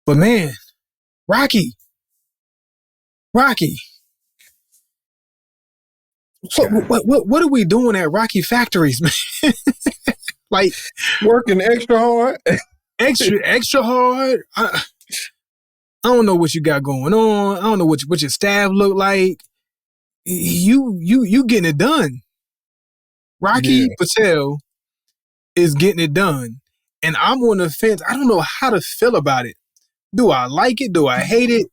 But man, Rocky. What are we doing at Rocky Factories, man? Like working extra hard, extra hard. I don't know what you got going on. I don't know what your staff look like. You getting it done. Rocky Patel is getting it done, and I'm on the fence. I don't know how to feel about it. Do I like it? Do I hate it?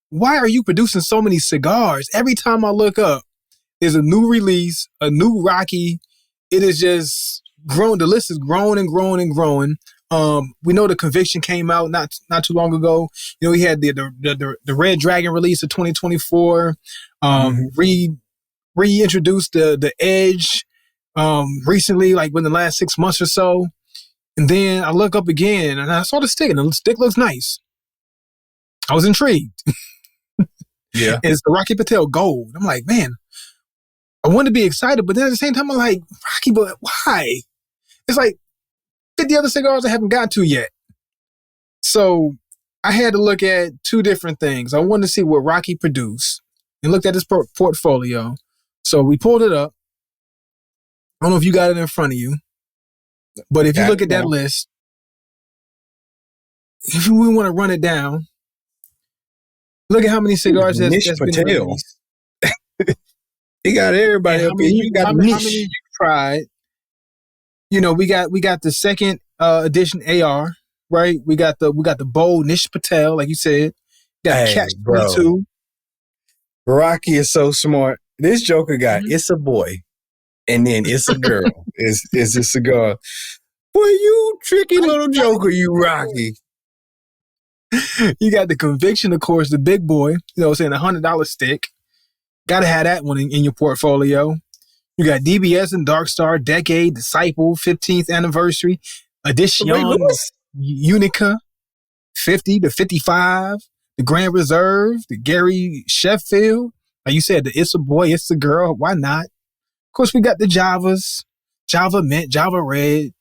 Why are you producing so many cigars? Every time I look up, there's a new release, a new Rocky. It is just grown. The list is growing and growing and growing. We know the Conviction came out not too long ago. You know, we had the Red Dragon release of 2024. Reintroduced the Edge recently, like within the last 6 months or so. And then I look up again and I saw the stick, and the stick looks nice. I was intrigued. Yeah. And it's the Rocky Patel Gold. I'm like, man, I want to be excited, but then at the same time, I'm like, Rocky, but why? It's like 50 other cigars I haven't got to yet. So I had to look at two different things. I wanted to see what Rocky produced and looked at his portfolio. So we pulled it up. I don't know if you got it in front of you, but if you look at that list, if we want to run it down, look at how many cigars that's been released. He got everybody up here. You got how many you tried? You know, we got the second edition AR, right? We got the bold Nish Patel, like you said. Got Catch 22. Rocky is so smart. This Joker got It's a Boy, and then It's a Girl. It's a cigar. Boy, you tricky little Joker, you Rocky. You got the Conviction, of course, the big boy. You know what I'm saying? $100 stick. Got to have that one in your portfolio. You got DBS and Dark Star, Decade, Disciple, 15th Anniversary, Edition, Unica, 50 to 55, the Grand Reserve, the Gary Sheffield. Like you said, the It's a Boy, It's a Girl. Why not? Of course, we got the Javas, Java Mint, Java Red,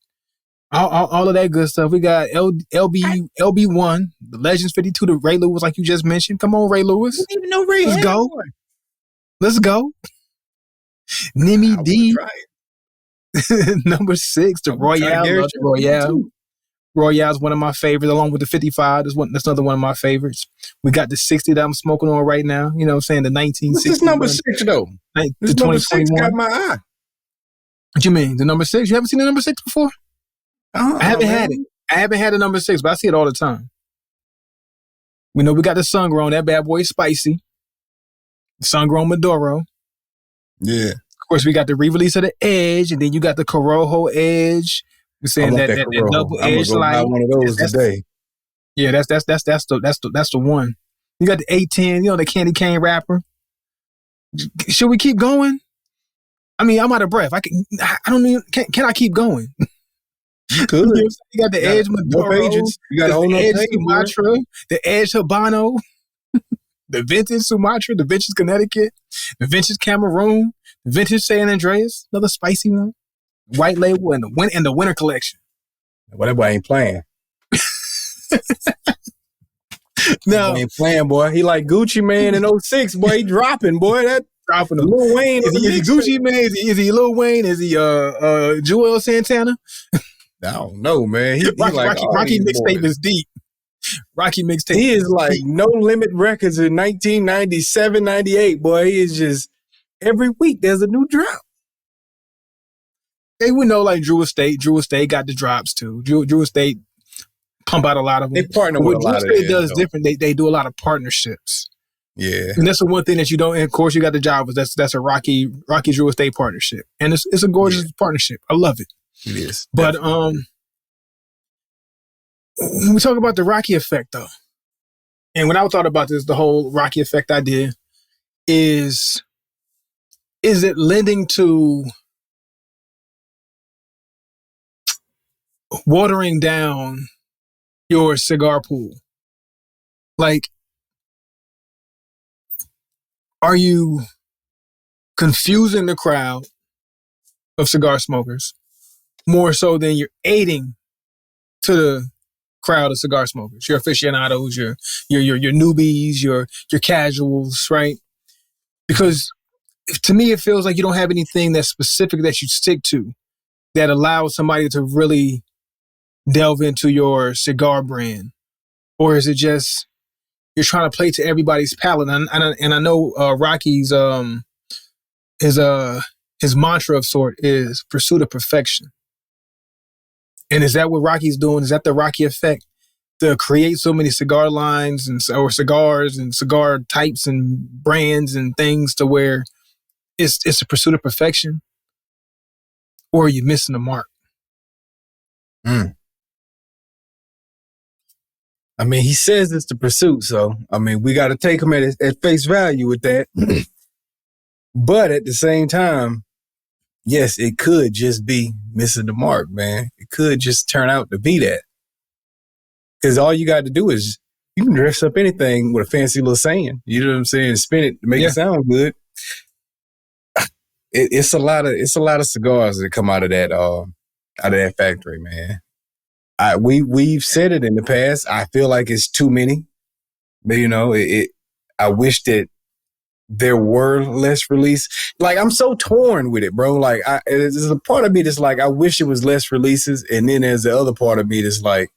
all of that good stuff. We got LB1, the Legends 52, the Ray Lewis, like you just mentioned. Come on, Ray Lewis. I didn't even know Ray. Let's go. Let's go. Nimi D. Number 6, the Royale. Royale is one of my favorites, along with the 55. That's another one of my favorites. We got the 60 that I'm smoking on right now. You know what I'm saying? The 1960. What's this number 6, though? This number 6 got my eye. What you mean? The number 6? You haven't seen the number 6 before? I haven't had it. I haven't had the number 6, but I see it all the time. We know we got the sun-grown. That bad boy is spicy. Sun-grown Maduro. Yeah. Of course, we got the re-release of the Edge, and then you got the Corojo Edge. We're saying that double edge light. Buy one of those today. Yeah, that's the one. You got the 810, you know, the candy cane wrapper. Should we keep going? I mean, I'm out of breath. Can I keep going? You could. You got the Edge Maduro. You got the Edge Sumatra, the Edge Habano, the Vintage Sumatra, the Vintage Connecticut, the Vintage Cameroon, the Vintage San Andreas, another spicy one. White label and the winter collection. Well, that boy ain't playing. No, he ain't playing, boy. He like Gucci Man in 06, boy. He dropping, boy. That dropping. Lil Wayne. Is he Gucci Man? Is he Lil Wayne? Is he Joel Santana? I don't know, man. Rocky mixtape is deep. Rocky mixtape. He is like No Limit Records in 1997, 98, boy. He is just every week there's a new drop. They would know, like Drew Estate. Drew Estate got the drops too. Drew Estate pump out a lot of them. They partner with a lot of them. Drew Estate does different. They do a lot of partnerships. Yeah, and that's the one thing that you don't. And of course, you got the Javas. That's a Rocky Drew Estate partnership, and it's a gorgeous partnership. I love it. It is. But when we talk about the Rocky effect, though, and when I thought about this, the whole Rocky effect idea is it lending to watering down your cigar pool? Like, are you confusing the crowd of cigar smokers more so than you're aiding to the crowd of cigar smokers, your aficionados, your newbies, your casuals, right? Because to me, it feels like you don't have anything that's specific that you stick to that allows somebody to really delve into your cigar brand, or is it just you're trying to play to everybody's palate? And I know Rocky's his mantra of sort is pursuit of perfection. And is that what Rocky's doing? Is that the Rocky effect? To create so many cigar lines or cigars and cigar types and brands and things to where it's a pursuit of perfection, or are you missing the mark? I mean, he says it's the pursuit, so I mean, we got to take him at face value with that. But at the same time, yes, it could just be missing the mark, man. It could just turn out to be that. Because all you got to do is you can dress up anything with a fancy little saying. You know what I'm saying? Spin it to make it sound good. It's a lot of cigars that come out of that factory, man. We've said it in the past. I feel like it's too many. But, you know, I wish that there were less release. Like, I'm so torn with it, bro. Like, there's a part of me that's like, I wish it was less releases. And then there's the other part of me that's like,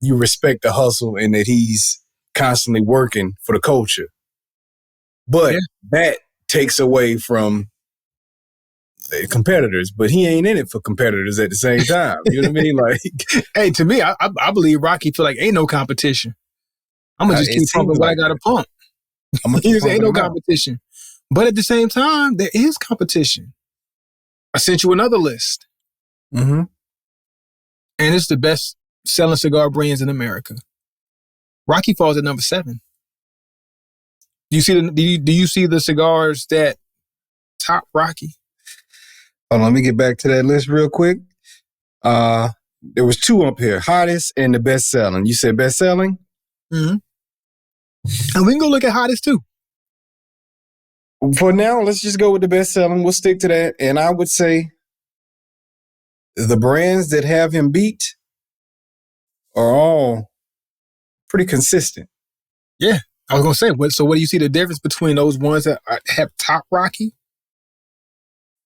you respect the hustle and that he's constantly working for the culture. But that takes away from competitors, but he ain't in it for competitors at the same time. You know what I mean? Like, hey, to me, I believe Rocky feel like ain't no competition. I'm gonna just keep pumping what I gotta pump. Ain't no competition. But at the same time, there is competition. I sent you another list. Mm-hmm. And it's the best selling cigar brands in America. Rocky falls at number 7. Do you see the cigars that top Rocky? Hold on, let me get back to that list real quick. There was 2 up here, hottest and the best selling. You said best selling? Mm-hmm. And we can go look at hottest too. For now, let's just go with the best selling. We'll stick to that. And I would say the brands that have him beat are all pretty consistent. Yeah. I was going to say, so what do you see the difference between those ones that have top Rocky?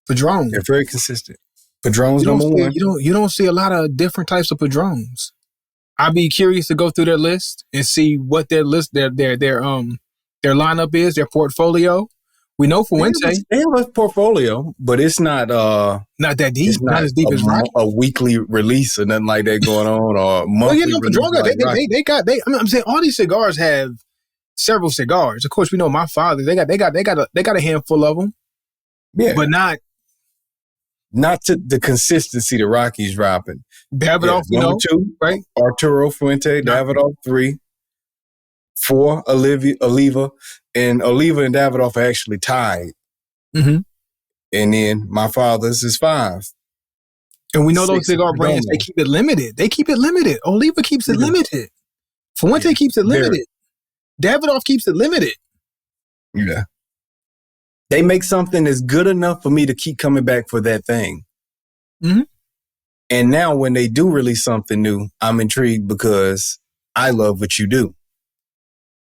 Padron. They're very consistent. Padron's number 1. You don't see a lot of different types of Padrones. I'd be curious to go through their list and see what their lineup is, their portfolio. We know Fuente. They have a portfolio, but it's not that deep. It's not as deep as Rocky. A weekly release or nothing like that going on, or monthly release. I'm saying all these cigars have several cigars. Of course, we know my father. They got a handful of them. Yeah, but not to the consistency that Rocky's dropping. Davidoff, number 2, right? Arturo Fuente, Davidoff 3, 4, Oliva, and Oliva and Davidoff are actually tied. Mm-hmm. And then my father's is 5. And we know those cigar brands, they keep it limited. Oliva keeps it limited. Fuente keeps it limited. Davidoff keeps it limited. Yeah. They make something that's good enough for me to keep coming back for that thing. Mm-hmm. And now when they do release something new, I'm intrigued because I love what you do.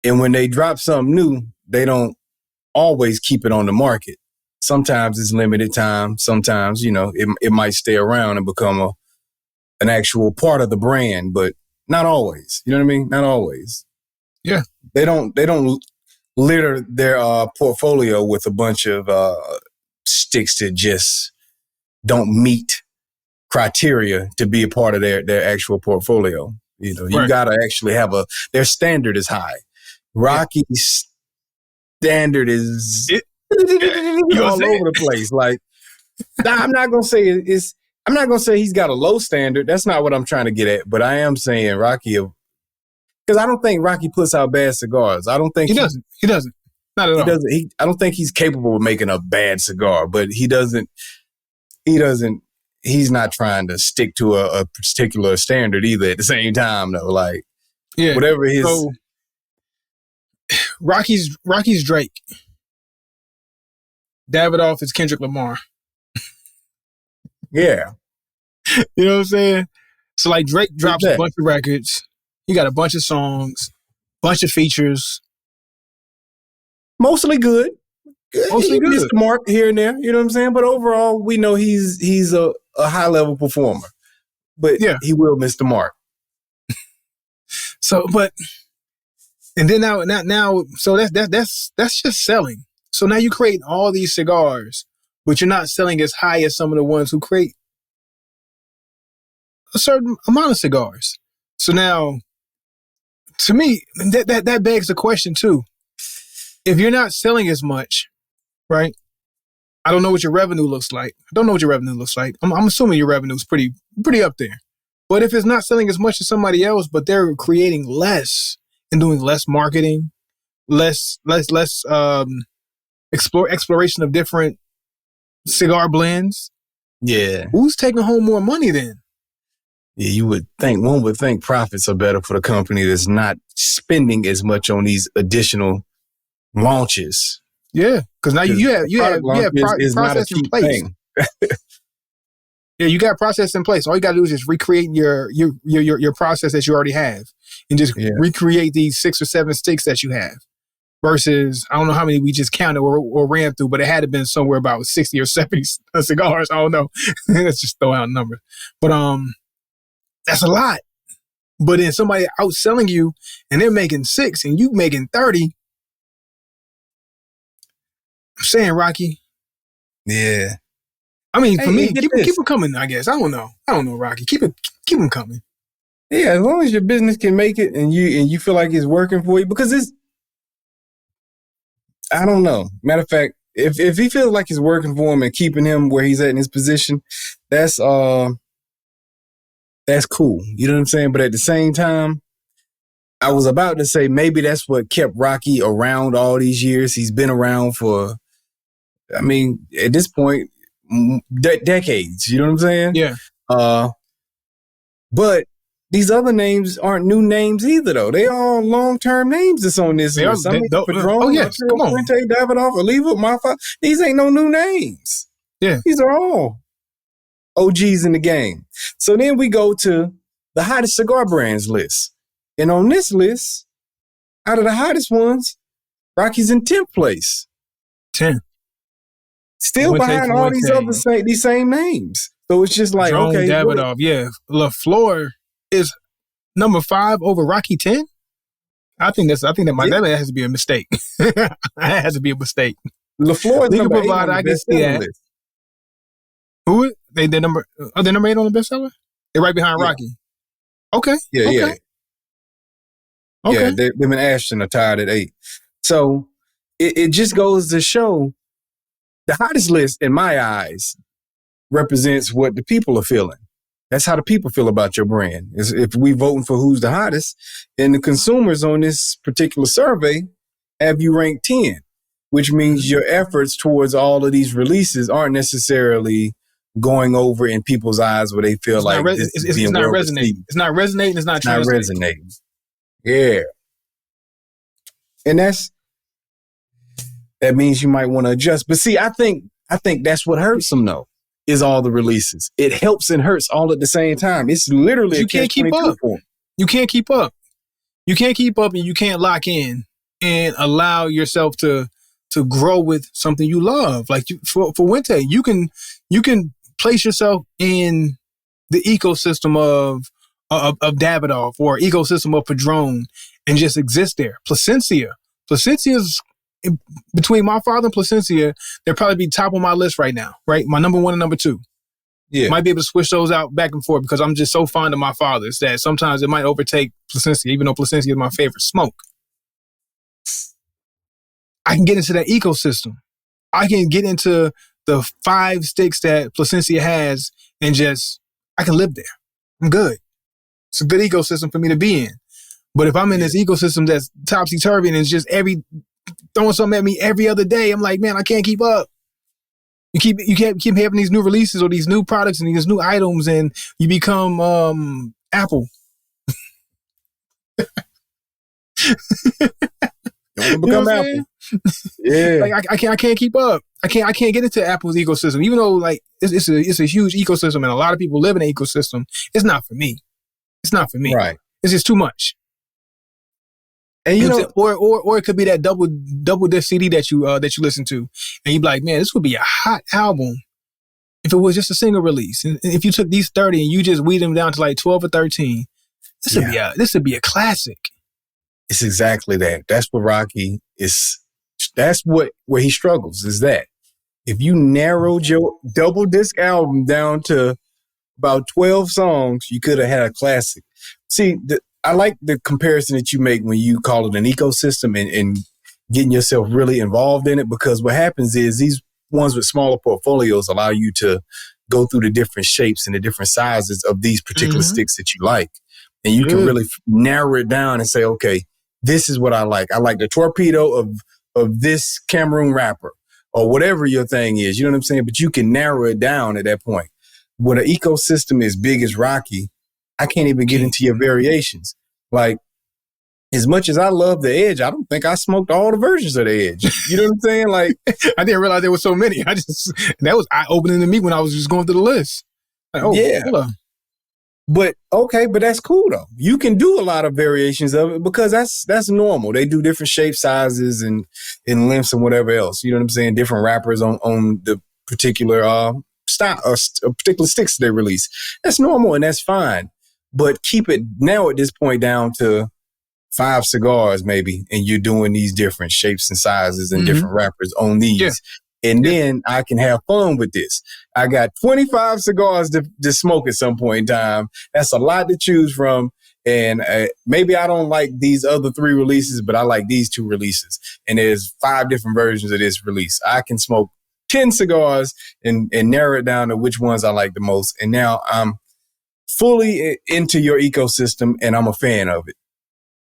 And when they drop something new, they don't always keep it on the market. Sometimes it's limited time. Sometimes, it might stay around and become an actual part of the brand, but not always. You know what I mean? Not always. Yeah. They don't litter their portfolio with a bunch of sticks that just don't meet criteria to be a part of their actual portfolio. You got to actually have their standard is high. Rocky's standard is all over the place. Like, I'm not gonna say I'm not gonna say he's got a low standard. That's not what I'm trying to get at. But I am saying Rocky, because I don't think Rocky puts out bad cigars. I don't think he doesn't. He doesn't. Not at all. I don't think he's capable of making a bad cigar. But he doesn't. He's not trying to stick to a particular standard either. At the same time, though, like whatever his. So, Rocky's Drake. Davidoff is Kendrick Lamar. Yeah. You know what I'm saying? So like Drake drops a bunch of records. You got a bunch of songs, bunch of features. Mostly good. Mostly He missed good. the mark here and there, you know what I'm saying? But overall, we know he's a high level performer. But Yeah. he will miss the mark. So, but and then now, so that's just selling. So now you create all these cigars, but you're not selling as high as some of the ones who create a certain amount of cigars. So now, to me, that begs the question too. If you're not selling as much, right? I don't know what your revenue looks like. I don't know what your revenue looks like. I'm assuming your revenue is pretty up there. But if it's not selling as much as somebody else, but they're creating less and doing less marketing, less exploration of different cigar blends. Yeah. Who's taking home more money then? Yeah, one would think profits are better for the company that's not spending as much on these additional launches. Yeah, because now you have is not a process in cheap place. thing. Yeah, you got process in place. All you got to do is just recreate your process that you already have, and just recreate these 6 or 7 sticks that you have. Versus, I don't know how many we just counted or ran through, but it had to been somewhere about 60 or 70 cigars. I don't know. Let's just throw out numbers. But that's a lot. But then somebody outselling you and they're making 6 and you making 30. I'm saying, Rocky. Yeah. I mean, for me, keep them coming, I guess. I don't know, Rocky. Keep them coming. Yeah, as long as your business can make it and you feel like it's working for you, because I don't know. Matter of fact, if he feels like it's working for him and keeping him where he's at in his position, that's cool. You know what I'm saying? But at the same time, I was about to say maybe that's what kept Rocky around all these years. He's been around for, I mean, at this point, decades. You know what I'm saying? Yeah. But these other names aren't new names either, though. They all long-term names that's on this list. Padron, come on. Fuente, Davidoff, Oliva, Mafa. These ain't no new names. Yeah. These are all OGs in the game. So then we go to the hottest cigar brands list. And on this list, out of the hottest ones, Rocky's in 10th place. 10. Still behind all these these same names. So it's just like, Padron, okay. Davidoff, yeah. LaFleur is number 5 over Rocky 10. I think that has to be a mistake. That has to be a mistake. LaFleur is number 8 on the I can see that. list. Who? They're number 8 on the bestseller? They're right behind Rocky. Okay. Yeah, okay. yeah. Okay. Yeah, them and Ashton are tied at 8. So it just goes to show the hottest list, in my eyes, represents what the people are feeling. That's how the people feel about your brand. If we voting for who's the hottest, and the consumers on this particular survey have you ranked 10, which means your efforts towards all of these releases aren't necessarily going over in people's eyes where they feel it's like it's not resonating. It's not resonating. It's not resonating. Yeah. And that means you might want to adjust. But see, I think that's what hurts them though, is all the releases. It helps and hurts all at the same time. It's literally you can't keep up. You can't keep up. You can't keep up and you can't lock in and allow yourself to grow with something you love. Like for Fuente, you can place yourself in the ecosystem of Davidoff or ecosystem of Padron and just exist there. Placencia's between my father and Placencia, they'll probably be top on my list right now, right? My number 1 and number 2. Yeah. Might be able to switch those out back and forth because I'm just so fond of my father's that sometimes it might overtake Placencia, even though Placencia is my favorite smoke. I can get into that ecosystem. I can get into the 5 sticks that Placencia has and I can live there. I'm good. It's a good ecosystem for me to be in. But if I'm in this ecosystem that's topsy-turvy and it's just throwing something at me every other day, I'm like, man, I can't keep up. You keep having these new releases or these new products and these new items, and you become Apple. You become Apple. Yeah. Like I can't keep up. I can't get into Apple's ecosystem, even though like it's a huge ecosystem and a lot of people live in an ecosystem. It's not for me. It's not for me. Right. It's just too much. And or it could be that double disc CD that you listen to, and you be like, man, this would be a hot album if it was just a single release. And if you took these 30 and you just weed them down to like 12 or 13, this would be a classic. It's exactly that. That's what Rocky is. That's where he struggles, is that if you narrowed your double disc album down to about 12 songs, you could have had a classic. See, I like the comparison that you make when you call it an ecosystem and getting yourself really involved in it, because what happens is these ones with smaller portfolios allow you to go through the different shapes and the different sizes of these particular sticks that you like. And you can really narrow it down and say, okay, this is what I like. I like the torpedo of this Cameroon rapper or whatever your thing is. You know what I'm saying? But you can narrow it down at that point. When an ecosystem as big as Rocky, I can't even get into your variations. Like, as much as I love the Edge, I don't think I smoked all the versions of the Edge. You know what I'm saying? Like, I didn't realize there were so many. That was eye-opening to me when I was just going through the list. Like, But that's cool though. You can do a lot of variations of it because that's normal. They do different shape sizes and lengths and whatever else. You know what I'm saying? Different rappers on the particular style or particular sticks they release. That's normal and that's fine. But keep it now at this point down to 5 cigars maybe, and you're doing these different shapes and sizes and different rappers on these. Yeah. And then I can have fun with this. I got 25 cigars to smoke at some point in time. That's a lot to choose from. And maybe I don't like these other 3 releases, but I like these 2 releases. And there's 5 different versions of this release. I can smoke 10 cigars and narrow it down to which ones I like the most. And now I'm fully into your ecosystem and I'm a fan of it.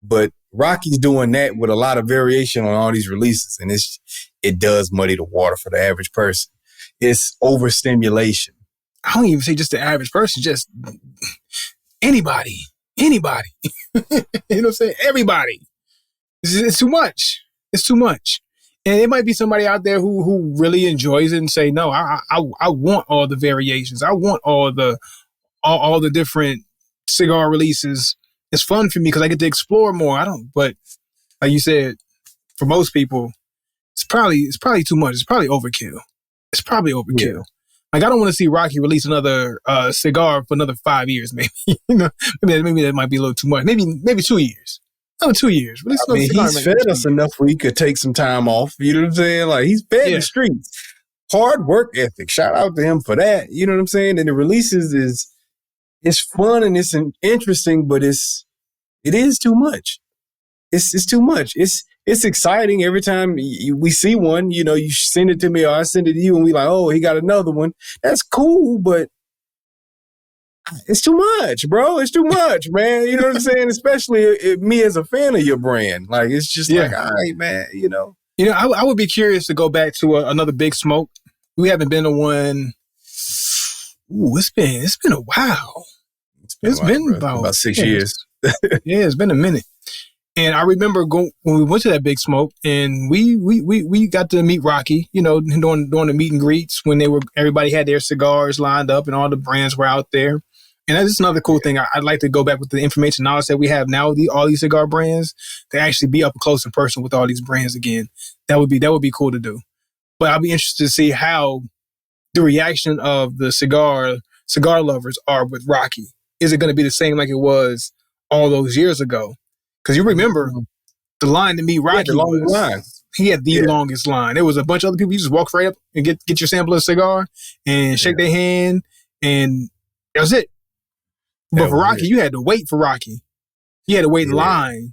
But Rocky's doing that with a lot of variation on all these releases. And it does muddy the water for the average person. It's overstimulation. I don't even say just the average person, just anybody. You know what I'm saying? Everybody. It's too much. It's too much. And it might be somebody out there who really enjoys it and say, no, I want all the variations. I want all the different cigar releases. It's fun for me because I get to explore more. But like you said, for most people, it's probably too much. It's probably overkill. Yeah. Like, I don't want to see Rocky release another cigar for another 5 years, maybe. maybe that might be a little too much. Maybe 2 years. Another 2 years. He's fed us enough where he could take some time off. You know what I'm saying? Like, he's fed the streets. Hard work ethic. Shout out to him for that. You know what I'm saying? And the releases it's fun and it's interesting, but it is too much. It's too much. It's exciting every time we see one. You know, you send it to me or I send it to you, and we like, oh, he got another one. That's cool, but it's too much, bro. It's too much, man. You know what I'm saying? Especially me as a fan of your brand. Like, it's just like, all right, man. You know. I would be curious to go back to another big smoke. We haven't been to one. Ooh, it's been a while. It's been about 6 years. Yeah, it's been a minute. And I remember when we went to that big smoke, and we got to meet Rocky, you know, during the meet and greets when everybody had their cigars lined up and all the brands were out there. And that's another cool thing. I'd like to go back with the information knowledge that we have now, all these cigar brands, to actually be up close in person with all these brands again. That would be cool to do. But I'll be interested to see how the reaction of the cigar lovers are with Rocky. Is it going to be the same like it was all those years ago? Because you remember the line to meet Rocky. He had the longest line. There was a bunch of other people. You just walk right up and get your sample of cigar and shake their hand, and that was it. But for Rocky, you had to wait for Rocky. You had to wait in line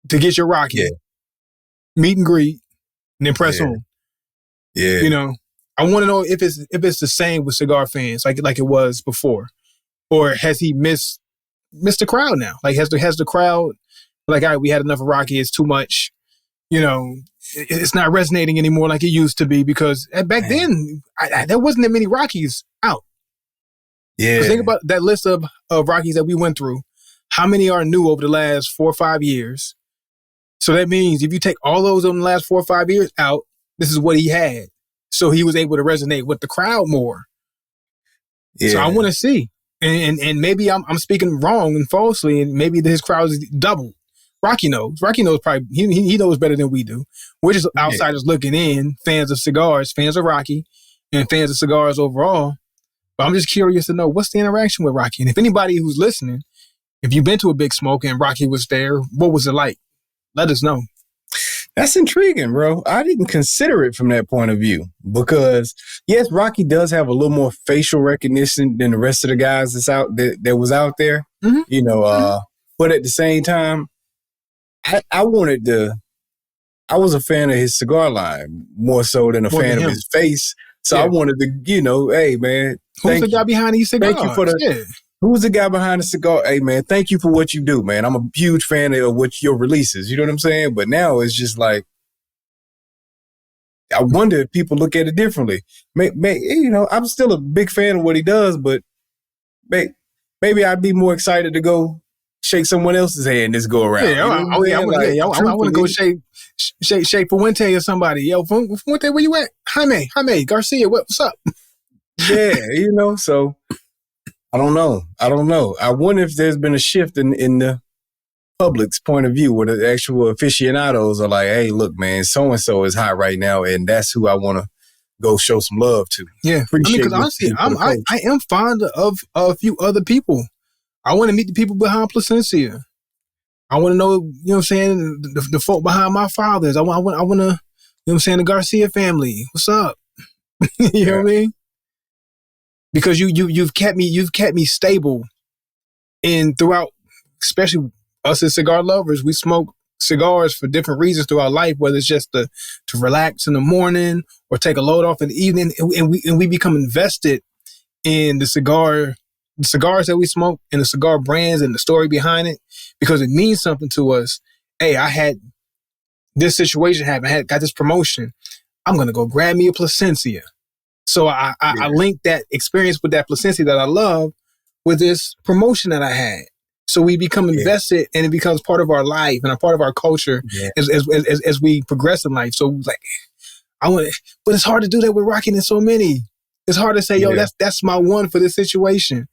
to get your Rocky. Yeah. Meet and greet, and then press on. Yeah. You know, I want to know if it's the same with cigar fans, like it was before, or has he missed the crowd now? Like, has the crowd like, all right, we had enough of Rocky. It's too much. You know, it's not resonating anymore like it used to be, because back then there wasn't that many Rockies out. Yeah. Think about that list of Rockies that we went through. How many are new over the last 4 or 5 years? So that means if you take all those in the last 4 or 5 years out, this is what he had. So he was able to resonate with the crowd more. Yeah. So I want to see. And maybe I'm speaking wrong and falsely, and maybe his crowd is double. Rocky knows. Rocky knows probably he knows better than we do. We're just outsiders looking in, fans of cigars, fans of Rocky, and fans of cigars overall. But I'm just curious to know what's the interaction with Rocky, and if anybody who's listening, if you've been to a Big Smoke and Rocky was there, what was it like? Let us know. That's intriguing, bro. I didn't consider it from that point of view because, yes, Rocky does have a little more facial recognition than the rest of the guys that was out there. Mm-hmm. You know, but at the same time, I was a fan of his cigar line more so than a fan of his face. So I wanted to, hey, man. Who's the guy behind these cigars? Thank you for who's the guy behind the cigar? Hey, man, thank you for what you do, man. I'm a huge fan of your releases. You know what I'm saying? But now it's just like, I wonder if people look at it differently. I'm still a big fan of what he does, but maybe I'd be more excited to go shake someone else's hand this go around. Yeah, I want to go shake Fuente or somebody. Yo, Fuente, where you at? Jaime, Garcia, what's up? Yeah, so I don't know. I wonder if there's been a shift in the public's point of view where the actual aficionados are like, hey, look, man, so-and-so is hot right now, and that's who I want to go show some love to. Yeah, because honestly, I am fond of a few other people. I want to meet the people behind Plasencia. I want to know, what I'm saying, the folk behind my fathers. I want to, what I'm saying, the Garcia family. What's up? You know what I mean? Because you've kept me stable throughout, especially us as cigar lovers. We smoke cigars for different reasons throughout life, whether it's just to relax in the morning or take a load off in the evening, and we become invested in the cigars that we smoke and the cigar brands and the story behind it because it means something to us. Hey, I had this situation happen. Got this promotion. I'm gonna go grab me a Plasencia. So I linked that experience with that Plasencia that I love with this promotion that I had. So we become invested and it becomes part of our life and a part of our culture as we progress in life. So like, but it's hard to do that with Rocky and so many. It's hard to say, yo, that's my one for this situation.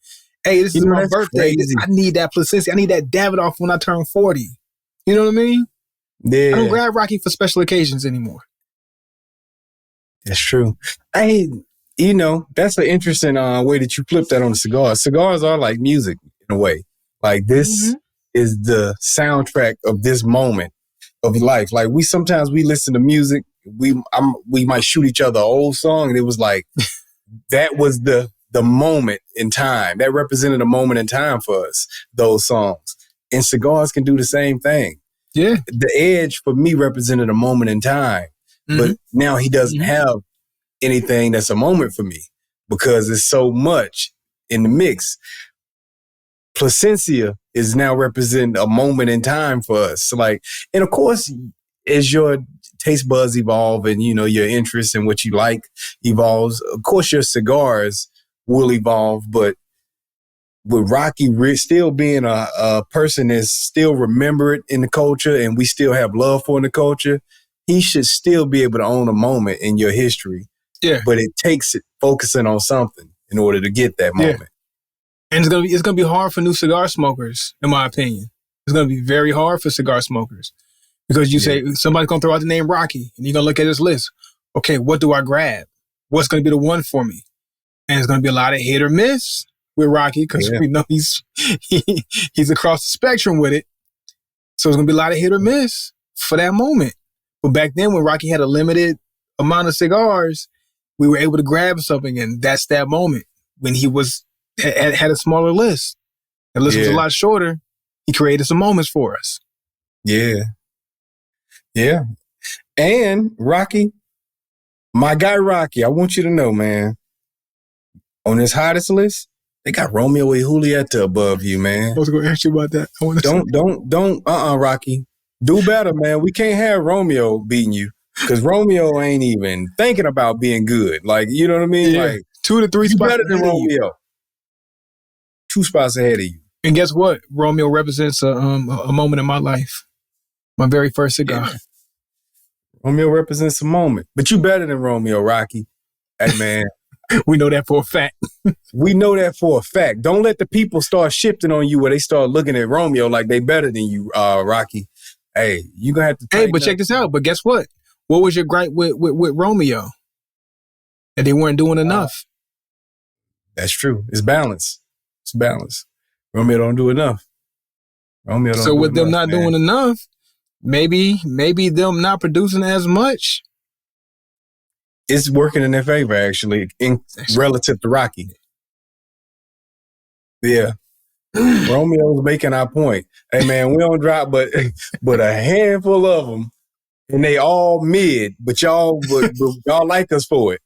Hey, this is my birthday. I need that Plasencia. I need that Davidoff when I turn 40. You know what I mean? Yeah. I don't grab Rocky for special occasions anymore. That's true. That's an interesting way that you flip that on the cigars. Cigars are like music in a way. Like this is the soundtrack of this moment of life. Like sometimes we listen to music. We might shoot each other an old song, and it was like that was the moment in time that represented a moment in time for us. Those songs and cigars can do the same thing. Yeah, the Edge for me represented a moment in time. But now he doesn't have anything that's a moment for me because there's so much in the mix. Plasencia is now representing a moment in time for us. And of course, as your taste buds evolve and, your interest in what you like evolves, of course, your cigars will evolve. But with Rocky still being a person that's still remembered in the culture and we still have love for in the culture, he should still be able to own a moment in your history. Yeah. But it takes it focusing on something in order to get that moment. Yeah. And it's gonna be hard for new cigar smokers, in my opinion. It's gonna be very hard for cigar smokers. Because you say somebody's gonna throw out the name Rocky and you're gonna look at his list. Okay, what do I grab? What's gonna be the one for me? And it's gonna be a lot of hit or miss with Rocky because we know he's across the spectrum with it. So it's gonna be a lot of hit or miss for that moment. But back then when Rocky had a limited amount of cigars, we were able to grab something, and that's that moment. When he had a smaller list. The list was a lot shorter. He created some moments for us. Yeah. Yeah. And Rocky, my guy Rocky, I want you to know, man, on his hottest list, they got Romeo y Julieta above you, man. I was going to ask you about that. Don't, Rocky. Do better, man. We can't have Romeo beating you because Romeo ain't even thinking about being good. Like, you know what I mean? Yeah. Like 2 to 3 spots better than Romeo. 2 spots ahead of you. And guess what? Romeo represents a moment in my life. My very first cigar. Yeah. Romeo represents a moment. But you better than Romeo, Rocky. Hey, man, We know that for a fact. We know that for a fact. Don't let the people start shifting on you where they start looking at Romeo like they better than you, Rocky. Hey, you gonna have to. Hey, but check this out. But guess what? What was your gripe with Romeo? That they weren't doing enough. That's true. It's balance. It's balance. Romeo don't do enough. Romeo don't. So do with them enough, not doing enough, maybe them not producing as much. It's working in their favor, actually, relative to Rocky. Yeah. Romeo's making our point. Hey, man, we don't drop but a handful of them, and they all mid, but y'all like us for it.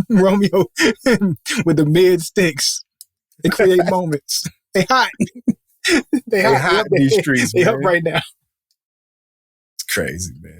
Romeo with the mid sticks. They create moments. They hot. They hot in these streets, They man. up right now. It's crazy, man.